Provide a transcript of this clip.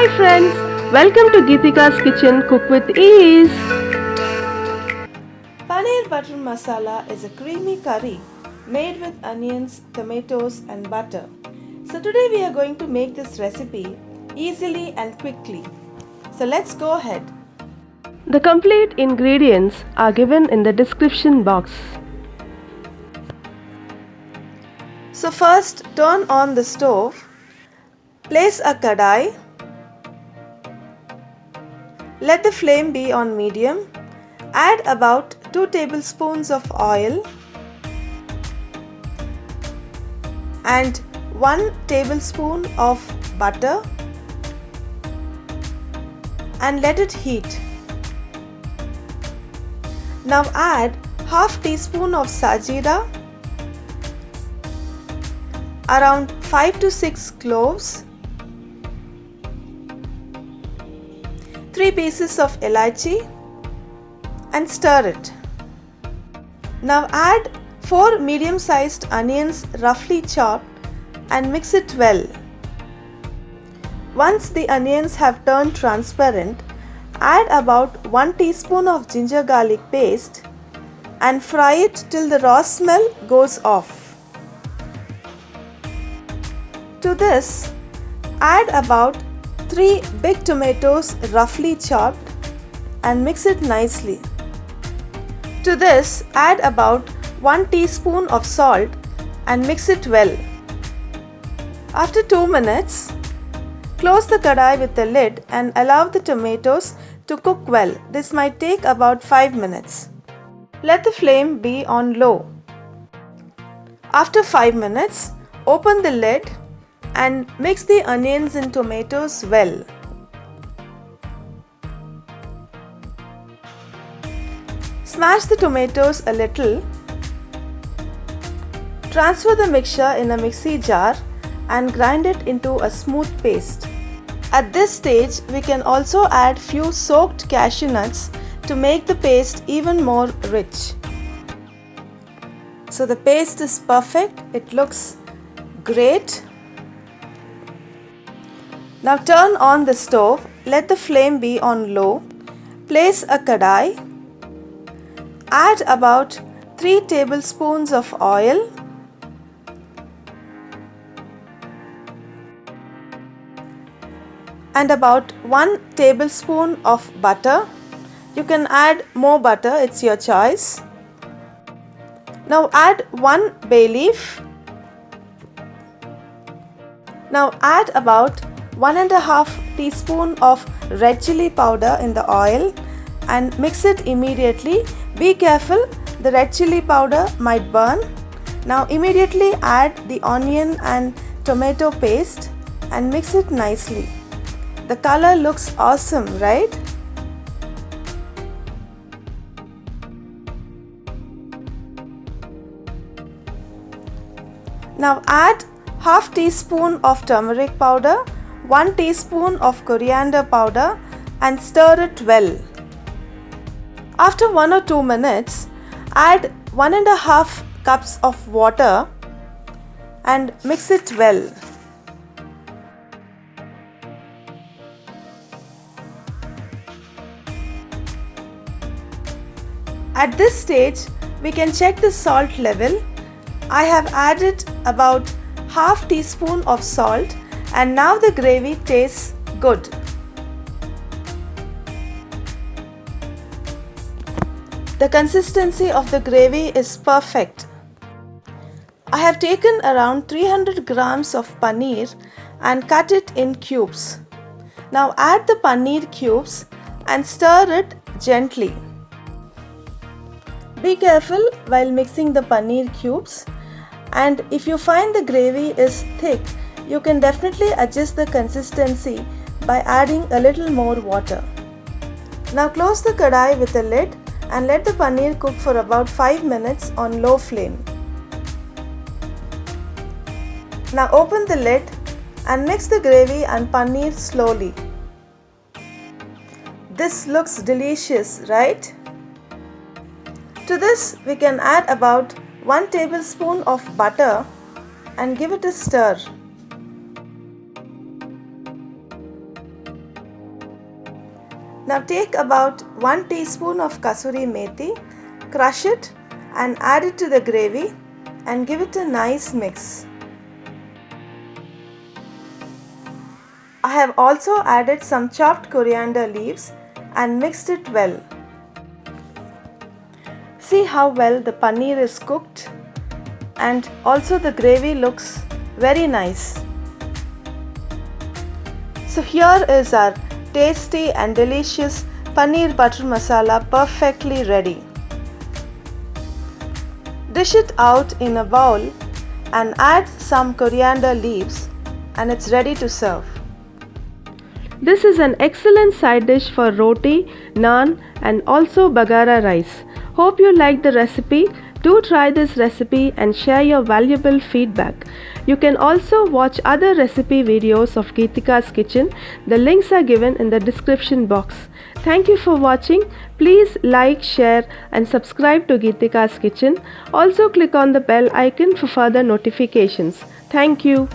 Hi friends, welcome to Geetika's Kitchen Cook with Ease. Paneer butter masala is a creamy curry made with onions, tomatoes and butter. So today we are going to make this recipe easily and quickly. So let's go ahead. The complete ingredients are given in the description box. So first turn on the stove, place a kadai, let the flame be on medium, add about 2 tablespoons of oil and 1 tablespoon of butter and let it heat. Now add half teaspoon of sajira, around 5 to 6 cloves, 3 pieces of elaichi and stir it. Now add 4 medium-sized onions roughly chopped and mix it well. Once the onions have turned transparent, add about 1 teaspoon of ginger garlic paste and fry it till the raw smell goes off. To this, add about 3 big tomatoes roughly chopped and mix it nicely. To this, add about 1 teaspoon of salt and mix it well. After 2 minutes, close the kadai with the lid and allow the tomatoes to cook well. This might take about 5 minutes. Let the flame be on low. After 5 minutes, open the lid and mix the onions and tomatoes well. Smash the tomatoes a little. Transfer the mixture in a mixie jar and grind it into a smooth paste. At this stage, we can also add few soaked cashew nuts to make the paste even more rich. So the paste is perfect. It looks great. Now turn on the stove. Let the flame be on low. Place a kadai. Add about 3 tablespoons of oil and about 1 tablespoon of butter. You can add more butter, it's your choice. Now add 1 bay leaf. Now add about 1.5 teaspoon of red chili powder in the oil and mix it immediately. Be careful, the red chili powder might burn. Now immediately add the onion and tomato paste and mix it nicely. The color looks awesome, right? Now add half teaspoon of turmeric powder, 1 teaspoon of coriander powder and stir it well. After 1 or 2 minutes, add 1.5 cups of water and mix it well. At this stage, we can check the salt level. I have added about half teaspoon of salt and now the gravy tastes good. The consistency of the gravy is perfect. I have taken around 300 grams of paneer and cut it in cubes. Now add the paneer cubes and stir it gently. Be careful while mixing the paneer cubes, and if you find the gravy is thick, you can definitely adjust the consistency by adding a little more water. Now close the kadai with a lid and let the paneer cook for about 5 minutes on low flame. Now open the lid and mix the gravy and paneer slowly. This looks delicious, right? To this, we can add about 1 tablespoon of butter and give it a stir. Now take about 1 teaspoon of kasuri methi, crush it and add it to the gravy and give it a nice mix. I have also added some chopped coriander leaves and mixed it well. See how well the paneer is cooked, and also the gravy looks very nice. So here is our tasty and delicious paneer butter masala perfectly ready. Dish it out in a bowl and add some coriander leaves and it's ready to serve. This is an excellent side dish for roti, naan and also bagara rice. Hope you liked the recipe. Do try this recipe and share your valuable feedback. You can also watch other recipe videos of Geetika's Kitchen. The links are given in the description box. Thank you for watching. Please like, share and subscribe to Geetika's Kitchen. Also click on the bell icon for further notifications. Thank you.